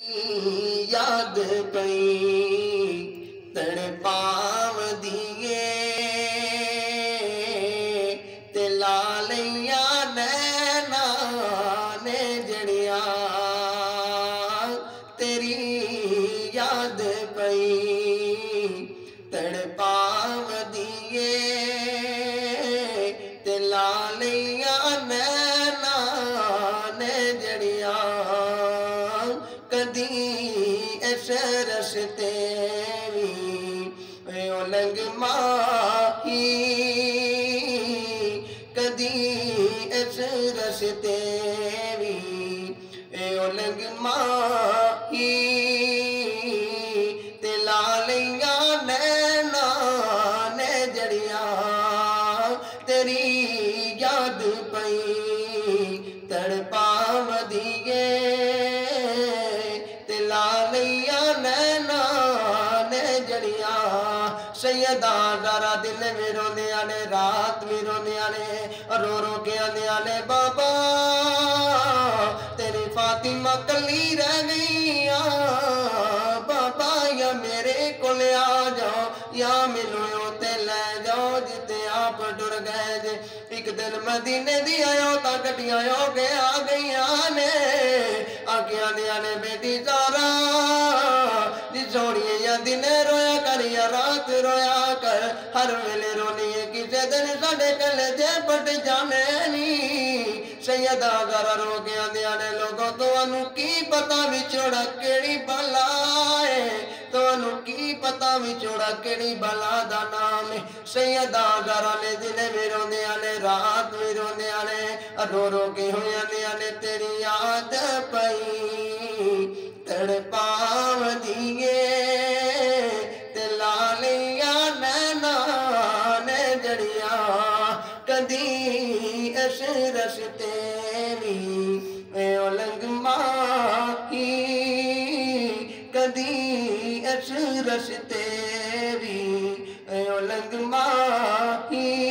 याद पई तड़पाव दिए ते लालिया नैना ने जड़िया तेरी याद पई तड़पाव दिए ते लालिया नैना ने जड़िया कदी इस रस्ते भी उलंग माही कदी इस रस्ते भी उलंग माही ते लालिया नैना ने जड़िया तेरी याद पई तड़पाव दिए लालिया नैना ने जड़िया सैयदा डरा दिन भी रोने आने रात भी रोने आने रो रो के आने आने बाबा तेरी फातिमा कली रह गई बाबा या मेरे को आ जाओ या मिलो ते ले जाओ जिते आप डर गए जे एक दिन मदीने दी आयो ता गड्डियां हो के आ गई ने आगे आने आने बेटी जारा जोड़िए या दिन रोया कर या रात रोया कर हर वेले रोनी है किसे दिन साढ़े कले जे पट जाने नी सैयदा गारा रो के आने आने लोगों तो की पता विछोड़ा केड़ी बला है तो की पता विछोड़ा केड़ी बला दा नाम है सैयदा गारा ने दिन भी रोने आने रात भी रोने आने रो रो के हो आने आने तेरी याद पई तड़पाव दिए ते लालिया नैना ने जड़िया कदी इस रस्ते भी उलंग माही कदी इस रस्ते भी उलंग माही